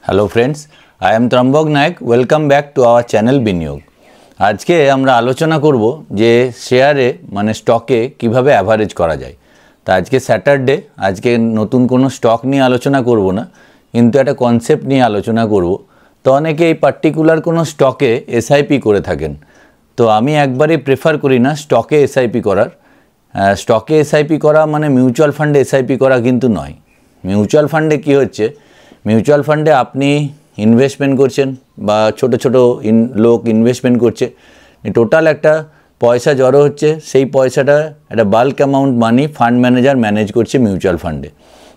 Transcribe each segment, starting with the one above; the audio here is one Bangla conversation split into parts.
Hello friends, I am Trambak Nayak. Welcome back to our channel Biniyog. आज के আমরা আলোচনা করব যে শেয়ারে মানে স্টকে কিভাবে অ্যাভারেজ করা যায়। তো আজকে স্যাটারডে, আজকে নতুন কোনো স্টক নিয়ে আলোচনা করব না, কিন্তু একটা কনসেপ্ট নিয়ে আলোচনা করব। তো অনেকে এই পার্টিকুলার কোনো স্টকে এসআইপি করে থাকেন, তো আমি একবারই প্রেফার করি না স্টকে এসআইপি করার। স্টকে এসআইপি করা মানে মিউচুয়াল ফান্ডে এসআইপি করা কিন্তু নয়। মিউচুয়াল ফান্ডে কি হচ্ছে, মিউচুয়াল ফান্ডে আপনি ইনভেস্টমেন্ট করছেন বা ছোট ছোট লোক ইনভেস্টমেন্ট করছে, টোটাল একটা পয়সা জড়ো হচ্ছে, সেই পয়সাটা একটা বাল্ক অ্যামাউন্ট মানি ফান্ড ম্যানেজার ম্যানেজ করছে মিউচুয়াল ফান্ডে।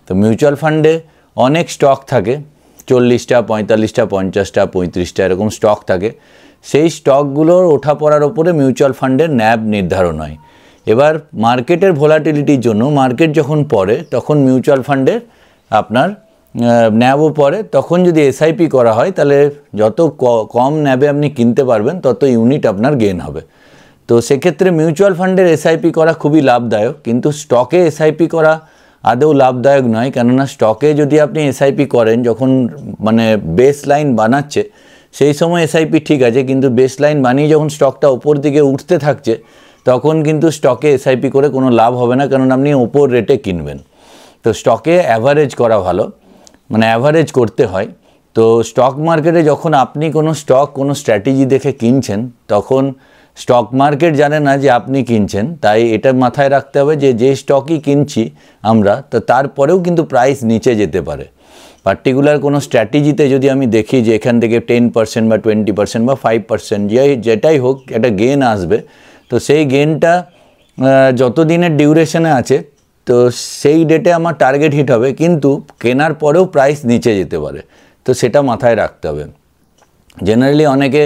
তো মিউচুয়াল ফান্ডে অনেক স্টক থাকে, 40টা 45টা 50টা 35টা এরকম স্টক থাকে। সেই স্টকগুলোর ওঠা পড়ার ওপরে মিউচুয়াল ফান্ডের ন্যাব নির্ধারণ হয়। এবার মার্কেটের ভোলাটিলিটির জন্য মার্কেট যখন পড়ে তখন মিউচুয়াল ফান্ডের আপনার ন্যাবও পড়ে, তখন যদি এসআইপি করা হয় তাহলে যত কম ন্যাবে আপনি কিনতে পারবেন তত ইউনিট আপনার গেইন হবে। তো সেক্ষেত্রে মিউচুয়াল ফান্ডের এসআইপি করা খুবই লাভদায়ক, কিন্তু স্টকে এসআইপি করা আদৌ লাভদায়ক নয়। কেননা স্টকে যদি আপনি এসআইপি করেন যখন মানে বেস লাইন বানাচ্ছে সেই সময় এসআইপি ঠিক আছে, কিন্তু বেস লাইন বানিয়ে যখন স্টকটা ওপর দিকে উঠতে থাকছে তখন কিন্তু স্টকে এসআইপি করে কোনো লাভ হবে না, কারণ আপনি ওপর রেটে কিনবেন। তো স্টকে অ্যাভারেজ করা ভালো, মানে অ্যাভারেজ করতে হয়। তো স্টক মার্কেটে যখন আপনি কোনো স্টক কোনো স্ট্র্যাটেজি দেখে কিনছেন তখন স্টক মার্কেট জানে না যে আপনি কিনছেন, তাই এটা মাথায় রাখতে হবে যে যে স্টকই কিনছি আমরা, তো তারপরেও কিন্তু প্রাইস নিচে যেতে পারে। পার্টিকুলার কোনো স্ট্র্যাটেজিতে যদি আমি দেখি যে এখান থেকে 10% বা 20% বা 5% যেটাই হোক একটা গেন আসবে, তো সেই গেনটা যত দিনের ডিউরেশনে আছে তো সেই ডেটে আমার টার্গেট হিট হবে, কিন্তু কেনার পরেও প্রাইস নিচে যেতে পারে। তো সেটা মাথায় রাখতে হবে। জেনারেলি অনেকে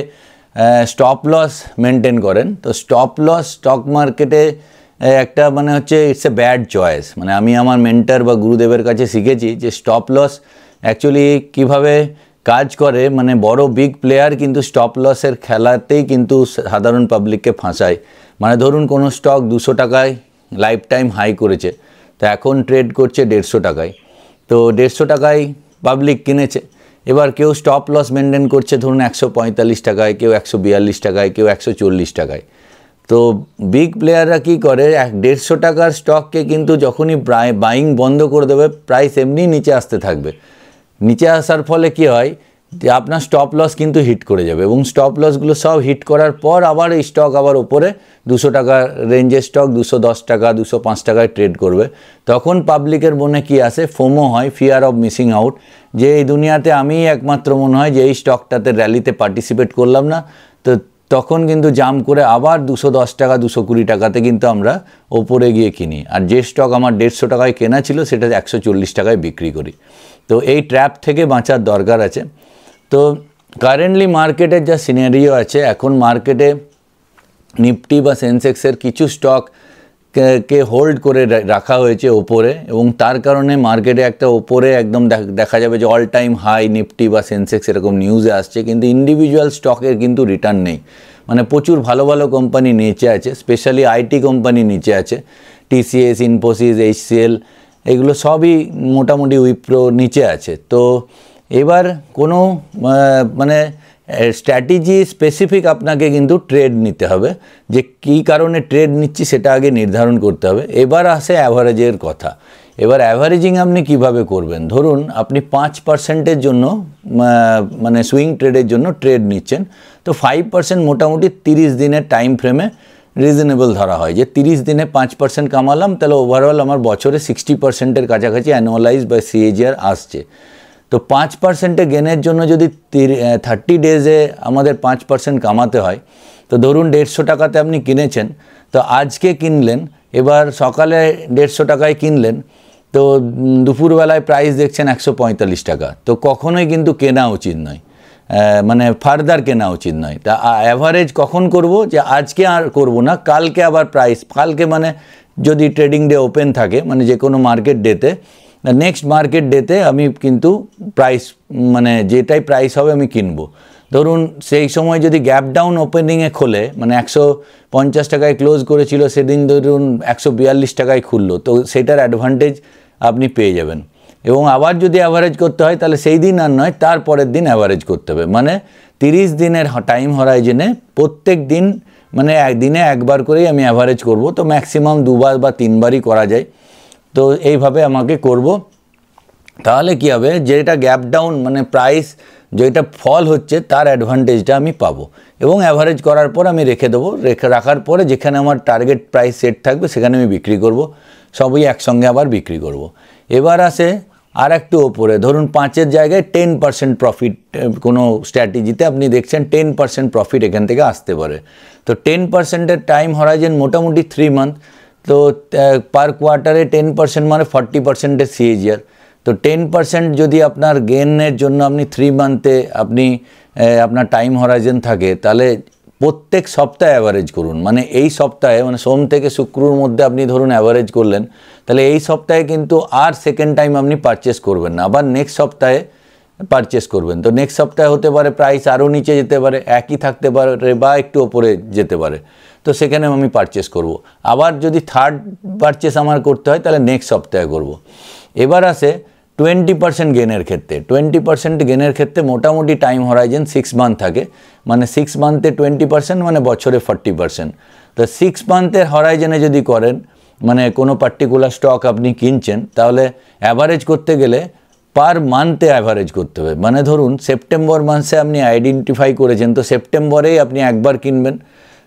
স্টপ লস মেনটেন করেন। তো স্টপ লস স্টক মার্কেটে একটা মানে হচ্ছে ইটস এ ব্যাড চয়েস। মানে আমি আমার মেন্টর বা গুরুদেবের কাছে শিখেছি যে স্টপ লস অ্যাকচুয়ালি কীভাবে কাজ করে, মানে বড় বিগ প্লেয়ার কিন্তু স্টপ লসের খেলাতেই কিন্তু সাধারণ পাবলিককে ফাঁসায়। মানে ধরুন কোনো স্টক 200 টাকায় লাইফ টাইম হাই করেছে, তো এখন ট্রেড করছে 150 টাকায়। তো 150 টাকায় পাবলিক কিনেছে, এবার কেউ স্টপ লস মেনটেন করছে ধরুন 145 টাকায়, কেউ 142 টাকায়, কেউ 140 টাকায়। তো বিগ প্লেয়াররা কী করে, 150 টাকার স্টককে কিন্তু যখনই বাইং বন্ধ করে দেবে প্রাইস এমনি নিচে আসতে থাকবে। নিচে আসার ফলে কি হয় যে আপনার স্টপ লস কিন্তু হিট করে যাবে, এবং স্টপ লসগুলো সব হিট করার পর আবার এই স্টক আবার ওপরে 200 টাকা রেঞ্জের স্টক 210 টাকা 205 টাকায় ট্রেড করবে। তখন পাবলিকের মনে কি আসে, ফোমো হয়, ফিয়ার অফ মিসিং আউট, যে এই দুনিয়াতে আমিই একমাত্র মনে হয় যে এই স্টকটাতে র্যালিতে পার্টিসিপেট করলাম না। তো তখন কিন্তু জাম করে আবার 210 টাকা 220 টাকাতে কিন্তু আমরা ওপরে গিয়ে কিনি, আর যে স্টক আমার 150 টাকায় কেনা ছিল সেটা 140 টাকায় বিক্রি করি। তো এই ট্র্যাপ থেকে বাঁচার দরকার আছে। তো কারেন্টলি মার্কেটের যা সিনারিও আছে, এখন মার্কেটে নিফটি বা সেন্সেক্সের কিছু স্টক কে হোল্ড করে রাখা হয়েছে ওপরে, এবং তার কারণে মার্কেটে একটা ওপরে একদম দেখা যাবে যে অল টাইম হাই নিফটি বা সেন্সেক্স এরকম নিউজে আসছে, কিন্তু ইন্ডিভিজুয়াল স্টকের কিন্তু রিটার্ন নেই। মানে প্রচুর ভালো ভালো কোম্পানি নিচে আছে, স্পেশালি আইটি কোম্পানি নিচে আছে, টিসিএস, ইনফোসিস, এইচসিএল, এগুলো সবই মোটামুটি উইপ্রো নিচে আছে। তো এবার কোনো মানে স্ট্র্যাটেজি স্পেসিফিক আপনাকে কিন্তু ট্রেড নিতে হবে, যে কী কারণে ট্রেড নিচ্ছি সেটা আগে নির্ধারণ করতে হবে। এবার আসে অ্যাভারেজের কথা। এবার অ্যাভারেজিং আপনি কিভাবে করবেন, ধরুন আপনি 5%-এর জন্য মানে সুইং ট্রেডের জন্য ট্রেড নিচ্ছেন, তো 5% মোটামুটি 30 দিনের টাইম ফ্রেমে রিজনেবল ধরা হয়, যে 30 দিনে 5% কামালাম, তাহলে ওভারঅল আমার বছরে 60%-এর কাছাকাছি অ্যানুয়ালাইজ বা সিএজিআর আসছে। তো 5%-এ গেনের জন্য যদি 30 ডেজে আমাদের 5% কামাতে হয়, তো ধরুন 150 টাকাতে আপনি কিনেছেন, তো আজকে কিনলেন, এবার সকালে 150 টাকায় কিনলেন, তো দুপুরবেলায় প্রাইস দেখছেন 145 টাকা, তো কখনোই কিন্তু কেনা উচিত নয়, মানে ফার্দার কেনা উচিত নয়। তা অ্যাভারেজ কখন করব, যে আজকে আর করব না, কালকে আবার প্রাইস, কালকে মানে যদি ট্রেডিং ডে ওপেন থাকে, মানে যে কোনো মার্কেট ডেতে, নেক্সট মার্কেট ডেতে আমি কিন্তু প্রাইস মানে যেটাই প্রাইস হবে আমি কিনবো। ধরুন সেই সময় যদি গ্যাপ ডাউন ওপেনিংয়ে খোলে, মানে 150 টাকায় ক্লোজ করেছিল, সেদিন ধরুন 142 টাকায় খুললো, তো সেটার অ্যাডভান্টেজ আপনি পেয়ে যাবেন। এবং আবার যদি অ্যাভারেজ করতে হয় তাহলে সেই দিন আর নয়, তার পরের দিন অ্যাভারেজ করতে হবে। মানে 30 দিনের টাইম হরাইজনে প্রত্যেক দিন মানে একদিনে একবার করেই আমি অ্যাভারেজ করব। তো ম্যাক্সিমাম 2 বার বা 3 বারই করা যায়। তো এইভাবে আমাকে করব। তাহলে কি হবে, যেটা গ্যাপ ডাউন মানে প্রাইস যেটা ফল হচ্ছে তার অ্যাডভান্টেজটা আমি পাবো, এবং অ্যাভারেজ করার পর আমি রেখে দেবো। রাখার পরে যেখানে আমার টার্গেট প্রাইস সেট থাকবে সেখানে আমি বিক্রি করব, সবই একসঙ্গে আবার বিক্রি করব। এবার আসে আর একটু ওপরে, ধরুন 5-এর জায়গায় 10% প্রফিট, কোনো স্ট্র্যাটেজিতে আপনি দেখছেন 10% প্রফিট এখান থেকে আসতে পারে। তো 10%-এর টাইম হরাইজেন মোটামুটি 3 মান্থ। তো পার কোয়ার্টারে 10% মানে 40%-এর সিএজিআর। তো 10% যদি আপনার গেনের জন্য আপনি 3 মান্থে আপনি আপনার টাইম হরাইজেন থাকে, তাহলে প্রত্যেক সপ্তাহে অ্যাভারেজ করুন। মানে এই সপ্তাহে মানে সোম থেকে শুক্রর মধ্যে আপনি ধরুন অ্যাভারেজ করলেন, তাহলে এই সপ্তাহে কিন্তু আর সেকেন্ড টাইম আপনি পারচেস করবেন না, আবার নেক্সট সপ্তাহে পারচেস করবেন। তো নেক্সট সপ্তাহে হতে পারে প্রাইস আরও নিচে যেতে পারে, একই থাকতে পারে বা একটু ওপরে যেতে পারে, তো সেখানে আমি পারচেস করব। আবার যদি থার্ড পারচেস আমার করতে হয় তাহলে নেক্সট সপ্তাহে করব। এবার আসে 20% গেনের ক্ষেত্রে। 20% গেনের ক্ষেত্রে মোটামুটি টাইম হরাইজেন 6 মান্থ থাকে। মানে 6 মান্থে 20% মানে বছরে 40%। তো 6 মান্থের হরাইজেনে যদি করেন, মানে কোনো পার্টিকুলার স্টক আপনি কিনছেন, তাহলে অ্যাভারেজ করতে গেলে পার মান্থে অ্যাভারেজ করতে হবে। মানে ধরুন সেপ্টেম্বর মাসে আপনি আইডেন্টিফাই করেছেন, তো সেপ্টেম্বরেই আপনি একবার কিনবেন,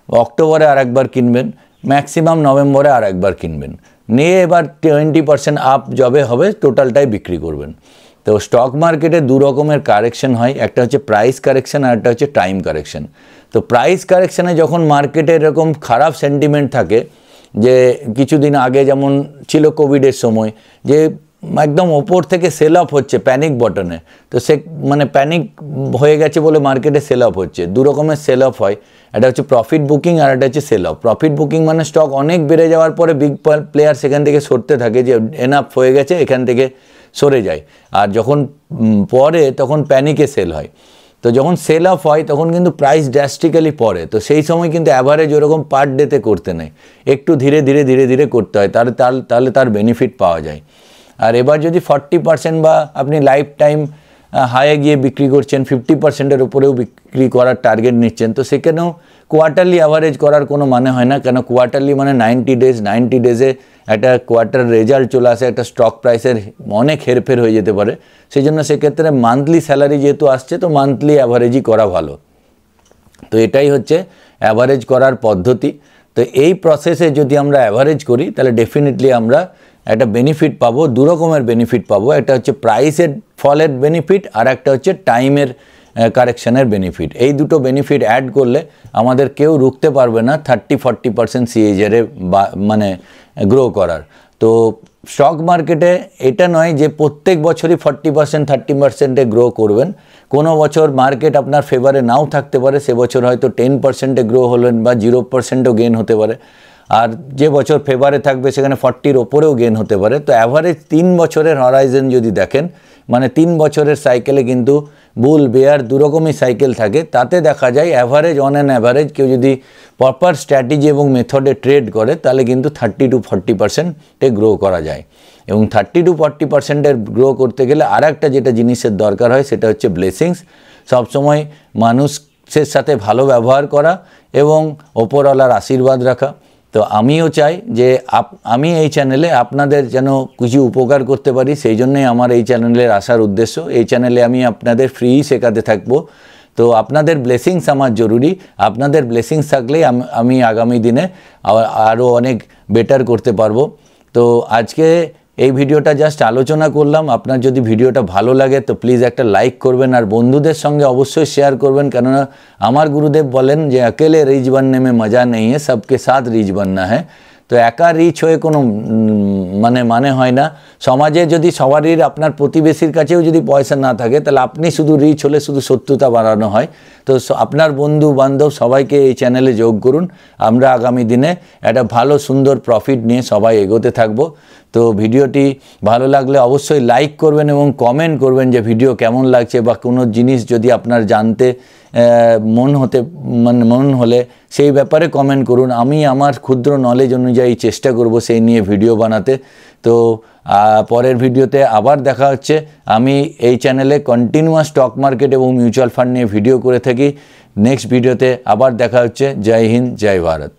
অক্টোবরে আর একবার কিনবেন, ম্যাক্সিমাম নভেম্বরে আর একবার কিনবেন, নিয়ে এবার 20% আপ যবে হবে টোটালটাই বিক্রি করবেন। তো স্টক মার্কেটে 2 রকমের কারেকশন হয়, একটা হচ্ছে প্রাইস কারেকশন আর একটা হচ্ছে টাইম কারেকশন। তো প্রাইস কারেকশানে যখন মার্কেটে এরকম খারাপ সেন্টিমেন্ট থাকে, যে কিছুদিন আগে যেমন ছিল কোভিডের সময়, যে একদম ওপর থেকে সেল অফ হচ্ছে প্যানিক বটনে, তো সে মানে প্যানিক হয়ে গেছে বলে মার্কেটে সেল অফ হচ্ছে। 2 রকমের সেল অফ হয়, একটা হচ্ছে প্রফিট বুকিং আর একটা হচ্ছে সেল অফ। প্রফিট বুকিং মানে স্টক অনেক বেড়ে যাওয়ার পরে বিগ প্লেয়ার সেখান থেকে সরতে থাকে, যে এনাফ হয়ে গেছে, এখান থেকে সরে যায়। আর যখন পরে তখন প্যানিকে সেল হয়। তো যখন সেল অফ হয় তখন কিন্তু প্রাইস ড্রাস্টিক্যালি পড়ে। তো সেই সময় কিন্তু অ্যাভারেজ ওরকম পার ডেতে করতে নেই, একটু ধীরে ধীরে ধীরে ধীরে করতে হয়, তাহলে তার বেনিফিট পাওয়া যায়। আর এবার যদি 40% বা আপনি লাইফ টাইম হাইয়ে গিয়ে বিক্রি করছেন, 50%-এর উপরেও বিক্রি করার টার্গেট নিচ্ছেন, তো সেখানেও কোয়ার্টারলি অ্যাভারেজ করার কোনো মানে হয় না। কেন কোয়ার্টারলি মানে 90 ডেজ, 90 ডেজে একটা কোয়ার্টার রেজাল্ট চলে আসে, একটা স্টক প্রাইসের অনেক হেরফের হয়ে যেতে পারে। সেই জন্য সেক্ষেত্রে মান্থলি স্যালারি যেহেতু আসছে, তো মান্থলি অ্যাভারেজই করা ভালো। তো এটাই হচ্ছে অ্যাভারেজ করার পদ্ধতি। তো এই প্রসেসে যদি আমরা অ্যাভারেজ করি তাহলে ডেফিনেটলি আমরা একটা বেনিফিট পাবো, 2 রকমের বেনিফিট পাবো। একটা হচ্ছে প্রাইসের ফলের বেনিফিট, আর একটা হচ্ছে টাইমের কারেকশানের বেনিফিট। এই দুটো বেনিফিট অ্যাড করলে আমাদের কেউ রুখতে পারবে না 30-40% সিএজিআরে মানে গ্রো করার। তো স্টক মার্কেটে এটা নয় যে প্রত্যেক বছরই 40% 30%-এ গ্রো করবেন। কোনো বছর মার্কেট আপনার ফেভারে নাও থাকতে পারে, সে বছর হয়তো 10%-এ গ্রো হলেন বা 0%ও গেন হতে পারে। আর যে বছর ফেভারে থাকবে সেখানে 40-র ওপরেও গেন হতে পারে। তো অ্যাভারেজ 3 বছরের হরাইজেন যদি দেখেন, মানে 3 বছরের সাইকেলে কিন্তু বুল বেয়ার 2 রকমই সাইকেল থাকে। তাতে দেখা যায় অ্যাভারেজ অন অ্যান অ্যাভারেজ কেউ যদি প্রপার স্ট্র্যাটেজি এবং মেথডে ট্রেড করে, তাহলে কিন্তু 30-40%-এ গ্রো করা যায়। এবং 30-40%-এর গ্রো করতে গেলে আর একটা যেটা জিনিসের দরকার হয় সেটা হচ্ছে ব্লেসিংস। সবসময় মানুষের সাথে ভালো ব্যবহার করা এবং ওপরওয়ালার আশীর্বাদ রাখা। তো আমিও চাই যে আমি এই চ্যানেলে আপনাদের যেন কিছু উপকার করতে পারি, সেই জন্যই আমার এই চ্যানেলের আসার উদ্দেশ্য। এই চ্যানেলে আমি আপনাদের ফ্রি শেখাতে থাকবো। তো আপনাদের ব্লেসিংস আমার জরুরি। আপনাদের ব্লেসিংস থাকলেই আমি আগামী দিনে আরও অনেক বেটার করতে পারবো। তো আজকে এই ভিডিওটা জাস্ট আলোচনা করলাম। আপনার যদি ভিডিওটা ভালো লাগে তো প্লিজ একটা লাইক করবেন, আর বন্ধুদের সঙ্গে অবশ্যই শেয়ার করবেন। কেননা আমার গুরুদেব বলেন যে अकेले রিচ बनने में मज़ा नहीं है, सबके साथ রিচ बनना है। তো একা রিচ হয়ে কোনো মানে হয় না। সমাজে যদি সবারই আপনার প্রতিবেশীর কাছেও যদি পয়সা না থাকে, তাহলে আপনি শুধু রিচ হলে শুধু শত্রুতা বাড়ানো হয়। তো আপনার বন্ধু বান্ধব সবাইকে এই চ্যানেলে যোগ করুন। আমরা আগামী দিনে একটা ভালো সুন্দর প্রফিট নিয়ে সবাই এগোতে থাকবো। তো ভিডিওটি ভালো লাগলে অবশ্যই লাইক করবেন এবং কমেন্ট করবেন যে ভিডিও কেমন লাগছে, বা কোনো জিনিস যদি আপনার জানতে মন হলে সেই ব্যাপারে কমেন্ট করুন। আমি আমার ক্ষুদ্র নলেজ অনুযায়ী চেষ্টা করব সেই নিয়ে ভিডিও বানাতে। তো তো পরের ভিডিওতে আবার দেখা হচ্ছে। আমি এই চ্যানেলে কন্টিনিউয়াস স্টক মার্কেট এবং মিউচুয়াল ফান্ড নিয়ে ভিডিও করে থাকি। নেক্সট ভিডিওতে আবার দেখা হচ্ছে। জয় হিন্দ, জয় ভারত।